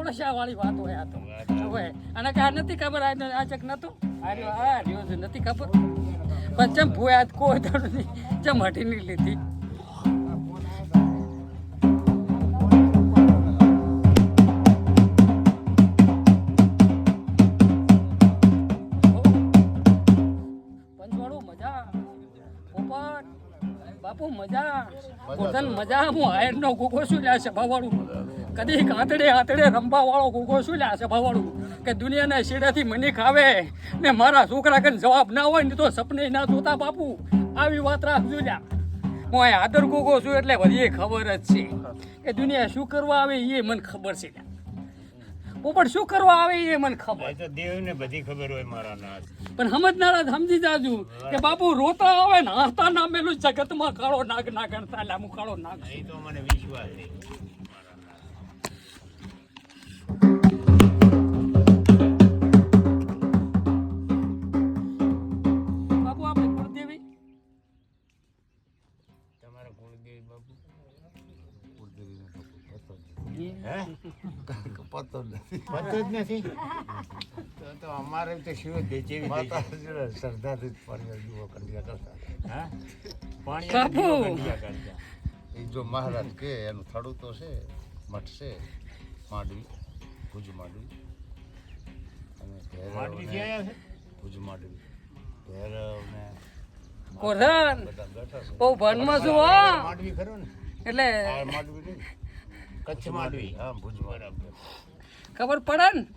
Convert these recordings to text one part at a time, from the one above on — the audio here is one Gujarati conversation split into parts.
આપણે શા વાળી વાત હોય આ તો હવે અને કે આ નથી ખબર આ ચક નતું આ રહ્યો છે નથી ખબર પણ ચમ ભૂયા કોઈ તો નથી ચમ હટી નહીં લીધી બાપુ મજા ગોધન મજા હું હાયર નો ગોગો શું લ્યા છે ભાવાળું કદી આતડે રંબા વાળો ગોગો શું લ્યા છે ભાવાળું કે દુનિયાના શેડાથી મને ખાવે ને મારા છોકરા કઈ જવાબ ના હોય ને તો સપને ના જોતા બાપુ આવી વાત રાખજો લ્યા હું આ આદર ગોગો છું એટલે બધી ખબર જ છે કે દુનિયા શું કરવા આવે એ મને ખબર છે પોપટ શું કરવા આવે એ મને ખબર તો દેવને બધી ખબર હોય મારા નાથ પણ સમજનારા સમજી જાજુ કે બાપુ રોતા આવે ને હસતા ના મેલું જગતમાં કાળો નાગ ના ગણતા લામુ કાળો નાગ એ તો મને વિશ્વાસ છે બાપુ આપણે કુળદેવી તમારા કુળદેવી બાપુ પતો નથી પતો જ નથી તો અમારે તો શું જેવી શ્રદ્ધાથી પાણી જુઓ કંડિયા કરતા હા બાપુ. કરતા એ જો મહારાજ કે એનું થડું તો છે મઠ છે માંડવી ભુજ માંડવી અને માંડવી થી ભેરવ આવ્યા છે ભુજ માંડવી ભેરવ ને કોરધન બધા બેઠા છે બહુ ભણમાં છું હા માંડવી ખરો ને એટલે આ માંડવી નહીં કચ્છ માંડવી હા ભુજ માંડવી ખબર પડે ને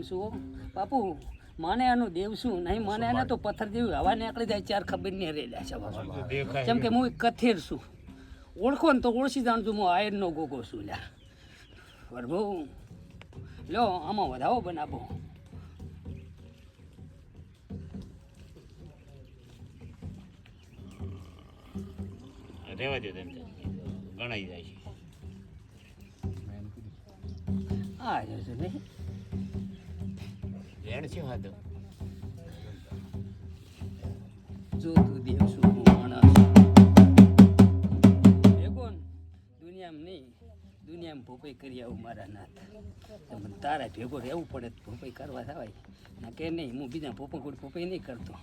છું બાપુ માને આનું દેવ છું નહીં માને એને તો પથ્થર જેવી હવા નીકળી જાય ચાર ખબર નહીં રહેલા છે બાપુ જેમ કે હું કથેર છું ઓળખો ને તો ઓળખી જાણ છું હું આયરનો ગોગો છું લ્યા વરભો લો આમાં વધાવો બનાવો રેવા દો તેમ ગણાઈ જાય છે આ જશે નહીં રેણ છે હાથો જો તું દેવ છું હું માણસ ભેગો ને દુનિયામાં નહીં દુનિયામાં ભોપાઈ કરી આવું મારા નાથ મને તારા ભેગો રહેવું પડે ભોપાઈ કરવા થવાય ના કે નહીં હું બીજા ભોપાઈ નહીં કરતો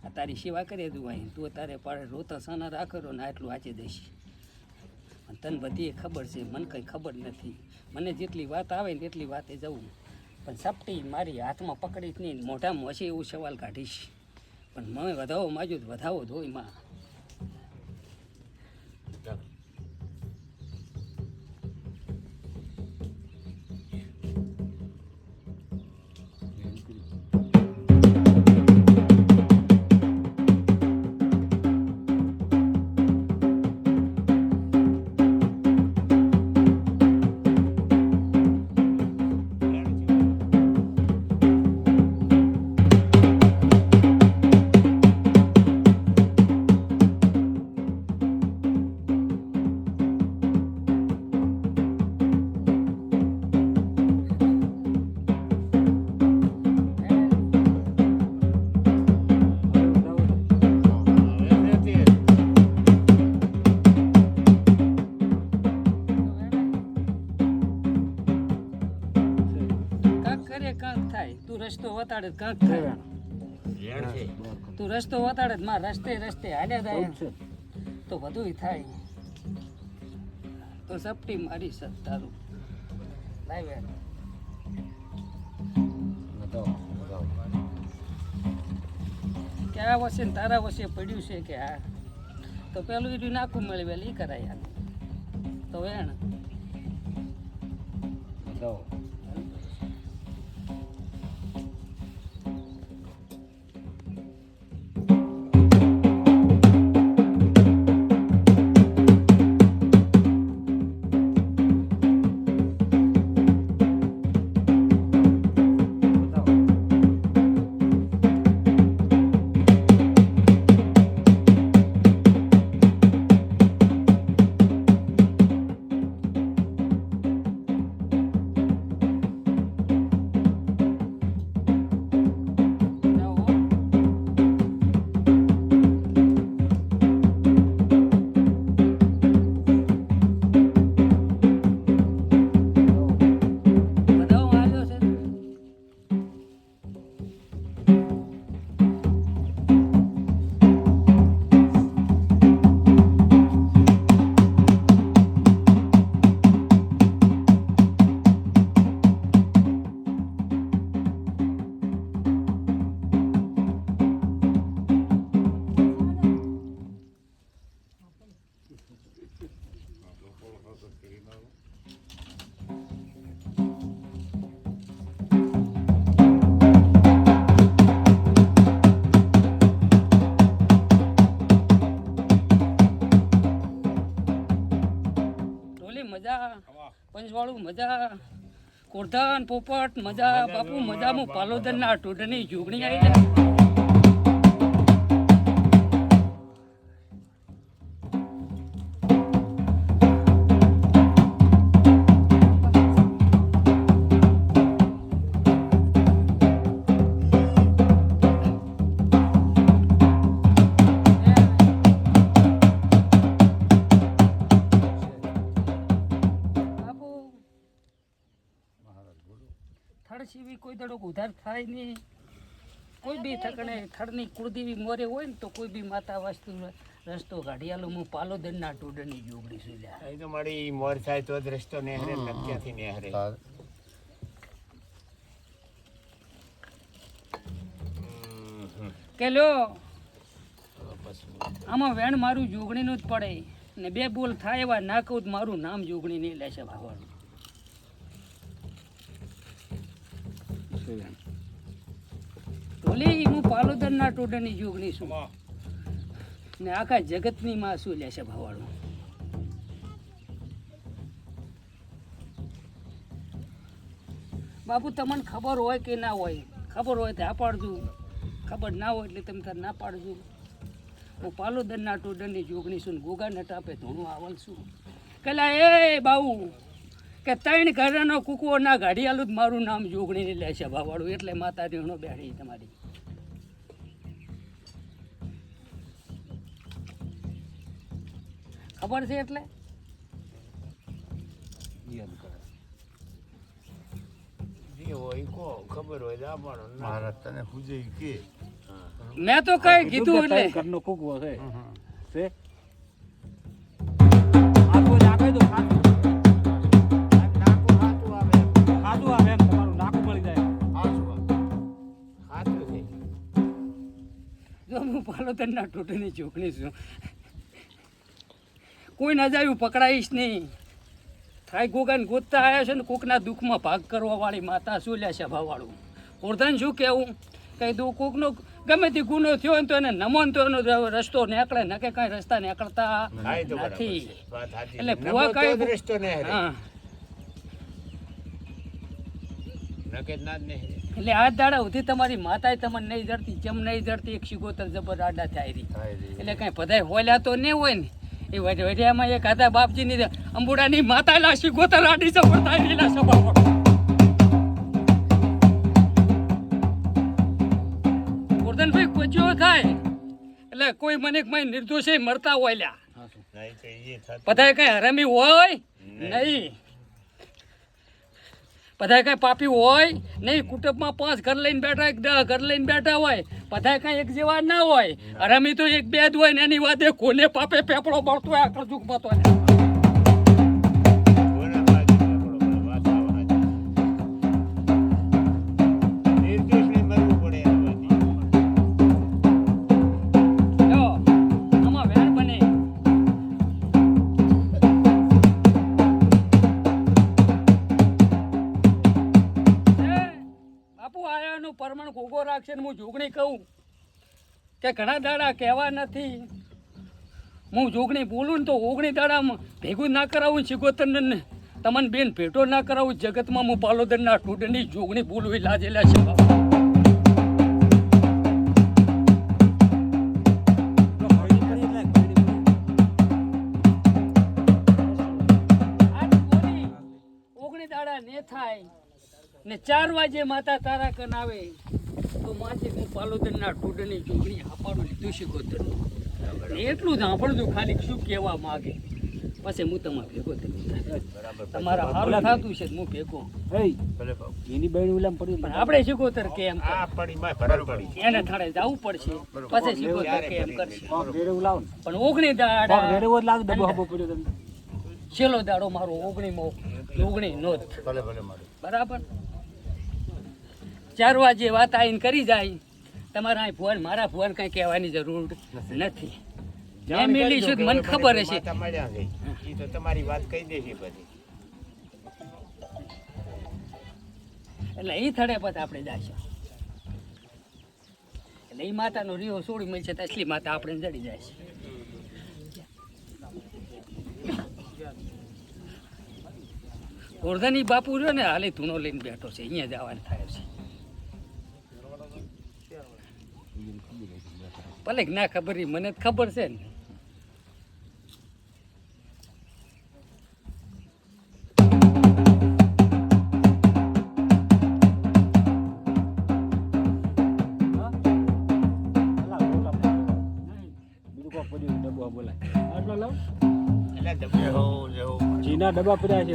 આ તારી સેવા કરી દઉં અહીં તું તારે પાડે રોતા સાના રાખો ને આટલું વાંચી દઈશ તને બધી ખબર છે મને કંઈ ખબર નથી મને જેટલી વાત આવે ને એટલી વાતે જવું પણ સપટી મારી હાથમાં પકડીશ નહીં મોઢામાં હશે એવું સવાલ કાઢીશ પણ મેં વધાવો માજુ વધાવો ધોઈ માં રસ્તો વતાડે કાંક થાય તું રસ્તો વતાડે માં રસ્તે હાલ્યા જાય તો બધું થાય તો સપટી મારી તારું લાવે કે આ વર્ષે ને તારા વર્ષે પડ્યું છે કે હા તો પેલું એનું નાખું મેળવેલ એ કરાય તો એને મજા પંચવાળું મજા કોરધન પોપટ મજા બાપુ મજામાં પાલોદન ના ટોડની જોગણી આવી જાય થડ સિવી કોઈ દડો ઉધાર થાય નહીં કોઈ બી ઠકણે થડની કુળદેવી મોરે હોય ને તો કોઈ બી માતા વસ્તુ રસ્તો કાઢી આલો હું પાલોદનના ટોડરની જોગડી છું લ્યા એ તો મારી મોર થાય તો જ રસ્તો નેહરે નક્યાથી નેહરે કે લ્યો આમાં વેણ મારું જોગણીનું જ પડે ને બે બોલ થાય એવા ના કહું તો મારું નામ જોગણી નહીં લેશે ભાવવાનું ઢોલી હું પાલોદરના ટોડરની જોગણી છું ને આખા જગતની માં શું લેશે ભાવાળું બાપુ તમને ખબર હોય કે ના હોય ખબર હોય તો આ પાડજો ખબર ના હોય એટલે તમે તાર ના પાડજો હું પાલોદરના ટોડરની જોગણી છું ને ગોગા નટાપે ધોણું આવલ છું કલા એ બાઉ કે ત્રણ ઘરનો કુકવો ના ગાડી આલું મારું નામ જોગણીને લેશે ભાવાળું એટલે માતા રેણો બેઠી તમારી ખબર છે એટલે જે હોય કો ખબર હોય તો આપણો મહારાજ તને પૂજે કે મેં તો કઈ કીધું એટલે ઘરનો કુકવો છે છે પાલોદરના ટોટની ચોકડી છું કોઈ ના જાય પકડાઈશ નહીં થાય ગોગાને ગોતતા આવ્યા છે ને કોકના દુઃખમાં ભાગ કરવા વાળી માતા શું લે છે ભાવવાળું ઓરધન શું કહેવું કઈ દો કોકનો ગમે તે ગુનો થયો હોય તો એને નમો તો એનો રસ્તો નીકળે ન કે કઈ રસ્તા નીકળતા નથી એટલે ભુવા કઈ રસ્તો નેહરે હા નકે ના જ નેહરે એટલે આ દાડા સુધી તમારી માતાએ તમને નહીં જડતી જેમ નહીં જડતી એક શિગોતર જબર આડા થાય રહી એટલે કઈ બધાય હોલ્યા તો નહીં હોય ને એ વઢિયામાં એક હતા બાપજીની અંબુડાની માતા લા શિગોતર આડી જબર થાય લીલા સભા ગોરધનભાઈ કોચ્યો થાય એટલે કોઈ મને નિર્દોષે મરતા હોય લ્યા બધાય કઈ હરામી હોય નહીં બધા કઈ પાપી હોય નહીં કુટુંબમાં 5 ઘર લઈને બેઠા 10 ઘર લઈને બેઠા હોય બધા કઈ એક જેવા ના હોય હરામી તો એક બે જ હોય ને એની વાતે કોને પાપે પેપડો મળતો હોય આકળ જુગમાં તો પરમાણ ગોગો રાખશે ને હું જોગણી કહું કે ઘણા દાડા કહેવા નથી. હું જોગણી બોલું ને તો ઓગણી દાડામાં ભેગું ના કરાવું શિકોતરને તમને બેન ભેટો ના કરાવું જગતમાં હું પાલોદરના ટુડની જોગણી બોલું એ લાજેલા છે બાપા. ઓગણી દાડા ને થાય ને 4 વાગે માતા તારા કન આવે તો માથે હું પાલોદરના ટુડની જોગણી હાપાડું લીધું શિકોતર એટલું જ સાંભળજો ખાલી શું કહેવા માગે પછી હું તમારે ભેગો તમારા હાલ થતું છે હું ભેગો એની બહેન ઉલામ પડ્યું પણ આપણે શિકોતર કે એમ આ પડી માં ભરત પડી એને થાળે જવું પડશે પછી શિકોતર કે એમ કરશે ઘેરે ઉલાવ પણ ઓગણી દાડા ઘેરે જ લાગ ડબ્બો હબો પડ્યો તમને છેલ્લો દાડો મારો ઓગણી નોંધ ભલે ભલે મારું બરાબર 4 વાગે વાત આવીને કરી જાય તમારા અહીં ફોન મારા ફોન કંઈ કહેવાની જરૂર નથી મેં મેલીશું તો મને ખબર હશે મળ્યા ગઈ ઈ તો તમારી વાત કહી દેશે બધી. એટલે એ થડે પછી આપણે જઈશું એટલે એ માતાનો રીહો છોડી મળશે તો અસલી માતા આપણે જડી જાય છે. ગોરધની બાપુ રહ્યો ને હાલે ધૂણો લઈને બેઠો છે અહીંયા જવાનું થાય છે. ભલે ના ખબર મને જ ખબર છે ને. જીના ડબ્બા પડ્યા છે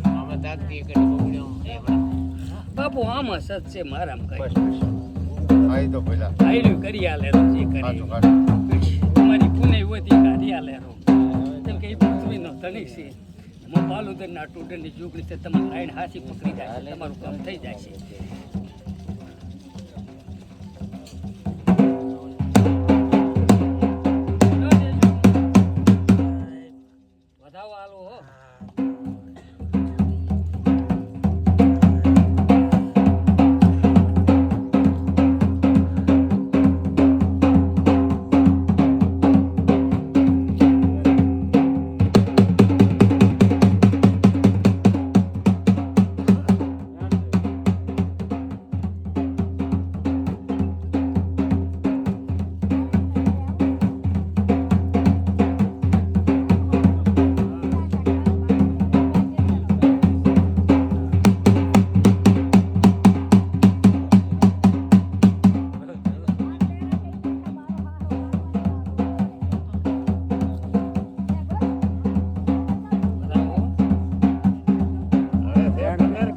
આમાં દાગતી કે બગડ્યો એમાં બાપુ આમાં સત છે મારામાં કઈ આઈ તો પેલા આયલું કરી આલેરો જે કાચું કરી કાચું તમારી પુણે હોય તે કાઢી આલેરો કેમ કે એ પૃથ્વીનો ધણી છે હું પાલુદરના ટુડરની જોગણી છે તમારી લાઈન હાથી પકડી જાય છે તમારું કામ થઈ જાય છે. વધાવો આલો હો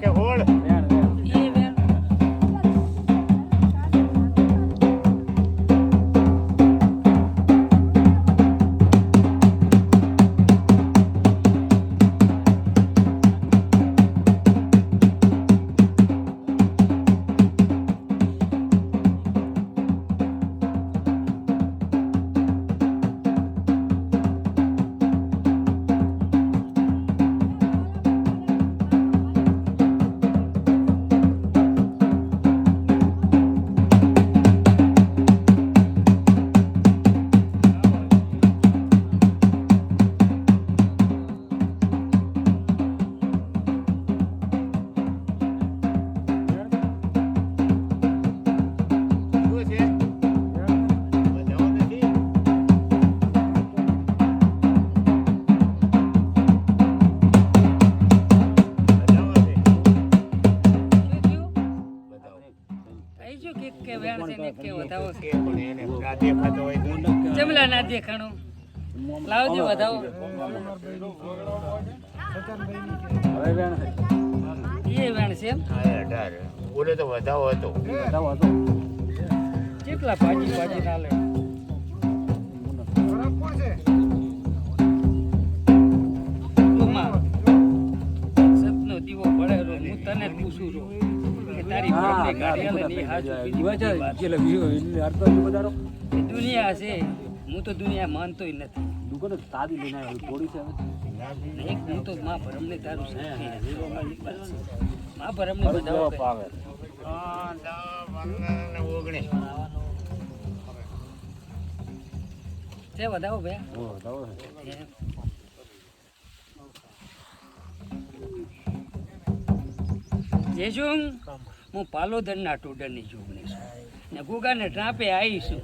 કે હોળ જમલા ના દેખાણું લાવજો વધાવો હવે વેણ છે એ વેણ છે એમ 18 ઓલે તો વધાવો હતો બતાવો હતો કેટલા ભાજી ના લે સતનો દીવો પડેલો હું તને પૂછું છું કે તારી ભૂલને કાઢી આલે ની હાજુ બીજી બધી વાત. દુનિયા છે હું તો દુનિયા માનતોય નથી દુકાન તાદી લઈને આવ્યો થોડી છે હવે એક હું તો મા ભરમને તારું સાચી મા ભરમને જેવો બધાવો પાવે 19 છે વધાવો ભાઈ હો દાવો જેશું હું પાલોદરના ટોડરની જોગણી છું ને ગુગાને ટ્રાપે આવીશું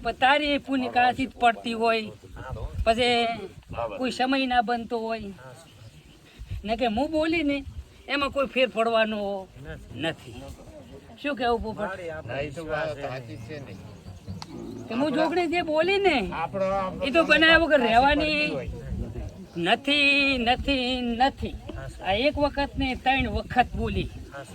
પણ તારી પુની કાથી જ પડતી હોય પછી કોઈ સમય ના બનતો હોય ને કે હું બોલી ને એમાં કોઈ ફેર પડવાનો નથી શું કહેવું પોપટ ના, એ તો વાત સાચી છે ને. કે હું જોગણી જે બોલી ને એ તો બનાવ્યા વગર રહેવાની નથી નથી નથી આ એક વખત ને 3 વખત બોલી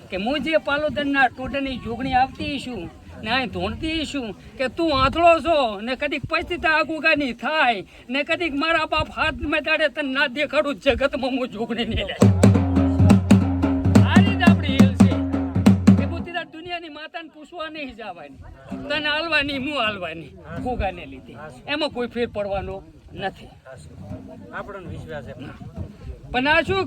કે હું જે પાલોદરના ટોડરની જોગણી આવતી છું ને અહીં ધોણતી છું કે તું આંધળો છો ને કદીક પૈસા આગુગાની થાય ને કદીક મારા બાપ હાથ મેદાડે તને ના દેખાડું જગતમાં હું જોગણી નહીં લે આ રીતે આપણી હેલ છે કે બુદ્ધિ દુનિયાની માતાને પૂછવા નહીં જવાની તને હાલવાની હું હાલવાની ગોગાને લીધે એમાં કોઈ ફેર પડવાનો નથી આપણને વિશ્વાસ છે પણ આ શું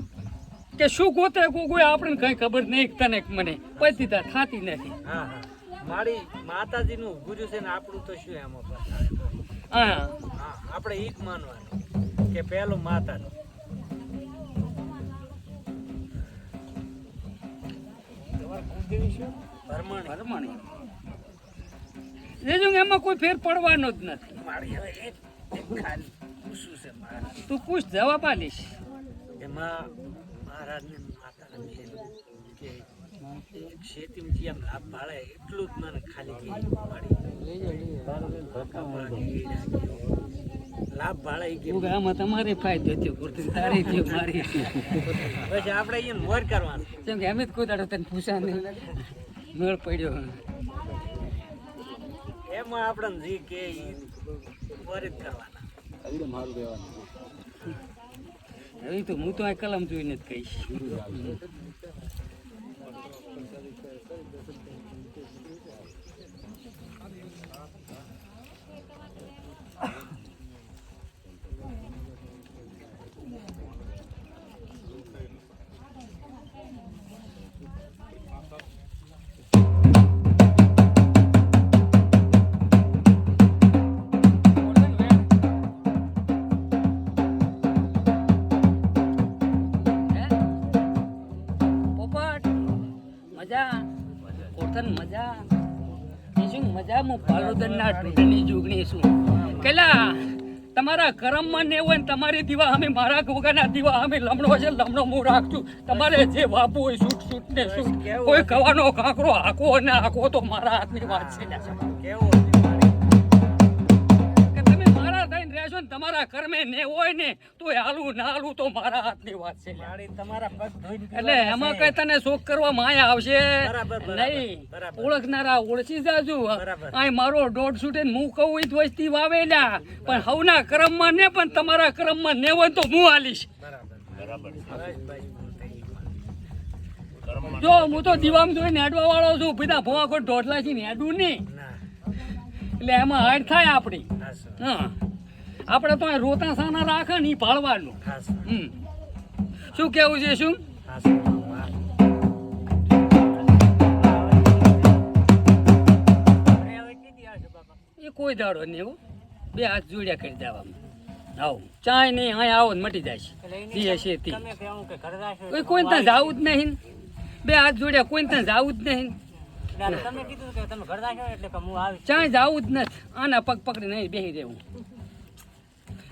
કે શું ગોતે કોઈ આપણને કઈ ખબર નહીં તને મને પછી થાતી નથી હા હા મારી માતાજીનું ગુરુ છે ને આપણું તો શું એમાં પણ હા હા આપણે ઈ જ માનવાનું કે પહેલું માતાનું ભરમણી ભરમણી રેજું એમાં કોઈ ફેર પડવાનો જ નથી મારી હવે એક ખાલી પૂછવું છે મારા તું પૂછ જવાબ આલીશ એમાં મહારાજને માતાને કહેલું કે ખેતીમાંથી આમ લાભ ભાળે એટલું જ મને ખાલી કે લાભ ભાળે ઈ કે આમાં તમારે ફાયદો થયો પૂરતી તારી થયો મારી થયો પછી આપણે અહીંયા મોર કરવાનું કેમ કે અમે જ કોઈ દાડો તને પૂછા નહીં મેળ પડ્યો એમાં આપણને જે કે ઈ મોર જ કરવાના એકદમ સારું રહેવાનું હવે તો હું તો આ કલમ જોઈને જ કહીશ પાલોદરના ટોડરની જોગણી છું કેલા તમારા કરમમાં ને હોય ને તમારી દીવા અમે મારા વગરના દીવા અમે લમણો છે લમણો હું રાખશું તમારે જે વાપવું હોય છૂટ ને છૂટ કોઈ કવાનો કાંકરો હાકો ને હાકો તો મારા હાથની વાત છે કેવું કે તમે મારા થઈને રહેશો ને તમારા કર્મે ને હોય ને તો હાલવું ના હાલવું તો મારા હાથની વાત છે મારી તમારા પગ ધોઈને એટલે એમાં કઈ તને શોખ કરવા માયા આવશે બરાબર, નહીં બરાબર. ઓળખનારા ઓળખી જાજુ બરાબર. અહીં મારો દોઢ છૂટે ને હું કહું ઈ જ વસ્તી વાવેલા પણ હવના ક્રમમાં ને પણ તમારા ક્રમમાં ને હોય તો હું હાલીશ બરાબર જો હું તો દીવામ જોઈને હેડવા વાળો છું બીજા ભોવા કોઈ દોઢલા થી હેડું નહીં ના એટલે એમાં હાડ થાય આપણી ખાસ હા આપણે તો અહીં રોતા સાના રાખે ને ઈ ભાળવાનું ખાસ શું કેવું છે શું ખાસ એ કોઈ દાડો નહીં એવું બે હાથ જોડ્યા કરી દેવામાં આવો ચાય નહીં અહીં આવો ને મટી જાય છે જે છે તે તમે કહેવું કે ઘર જાશો કોઈ ત્યાં જાવું જ નહીં બે હાથ જોડ્યા કોઈ ત્યાં જાવું જ નહીં તમે કીધું કે તમે ઘર જાશો એટલે કે હું આવીશ ચાય જાવું જ નથી આના પગ પકડી નહીં બેસી રહેવું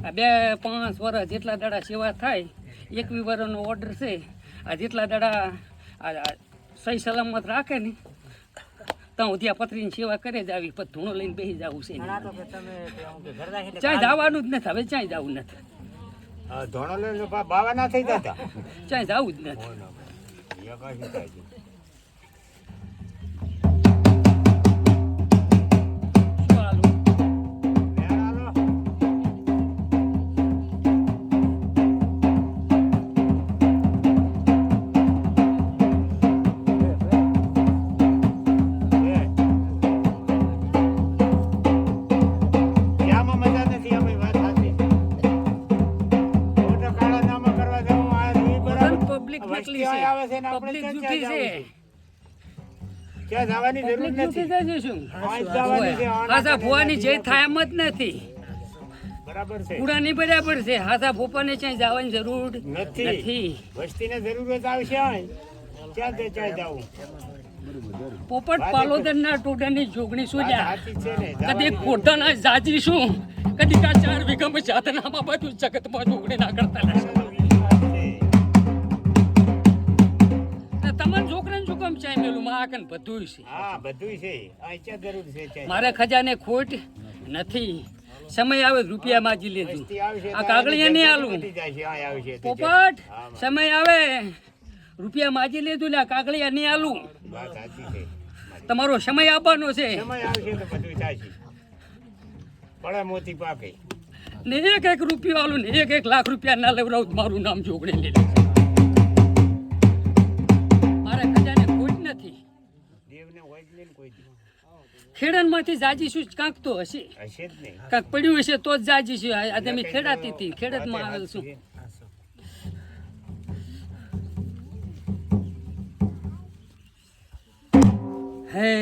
આ 2-5 વર્ષ જેટલા દાડા સેવા થાય 21 વર્ષનો ઓર્ડર છે આ જેટલા દાડા આ સહી સલામત રાખે ને ત્યાં ત્યાં પથરીની સેવા કરે જ આવી પછી ધૂણો લઈને બેસી જવું છે ઘણા તો કે તમે કહેવું કે ઘર જાશો એટલે ચાય જવાનું જ નથી હવે ચાય જવું નથી ધોણો લઈને બાવા ના થઈ જતા ચાય જવું જ નથી શું હાલું? આમાં મજા નથી આમાં વાત સાચી ફોટો કાઢો પબ્લિક વસ્તી નકલી અહીં છે આવે છે ને આપણે પબ્લિક ક્યાં જૂઠી છે જવું ક્યાં જવાની જરૂર પબ્લિક નથી જૂઠી છે શું અહીં જ જવાની છે હાસા ભુવાની જે થાય એમ જ નથી બરાબર છે પૂરાની બરાબર છે હાસા ભોપાને ક્યાંય જવાની જરૂર નથી નથી વસ્તીને જરૂરત આવશે અહીં ક્યાં તે ક્યાં જવું પોપટ પાલોદરના ટોડાની જોગણી શું વાત જા સાચી છે ને કદી જવાની ખોટાના જાજી શું કદી કા 4 વીઘામાં જાતનામાં બધું જગતમાં જોગણી ના કરતા જરૂર છે. તમારા છોકરાને શું કામ ચાય મેલું માં આકન બધું છે હા બધું છે અહીં ક્યાં જરૂર છે ક્યાં મારા ખજાને ખોટ નથી સમય આવે રૂપિયા માજી લેજો વસ્તી આવશે આ તો કાગળિયા નહીં આલું મટી જાય છે અહીં આવશે તો પોપટ હા, સમય આવે રૂપિયા માજી લેજો લે આ કાગળિયા નહીં આલું વાત સાચી છે તમારો સમય આપવાનો છે સમય આવશે તો બધું થશે પડે મોતી પાકે ને એક રૂપિયો આલું ને 1 લાખ રૂપિયા ના લેવડાવું તો મારું નામ જોગણી લે લેશે મારા ખજાને ખોટ નથી દેવને હોય જ નહીં ને કોઈ દી. ખેડનમાંથી જાજી શું કાંક તો હશે હશે જ નહીં કાંક પડ્યું હશે તો જ જાજી છે આ તમે ખેડાતી હતી ખેડતમાં આવેલ શું હે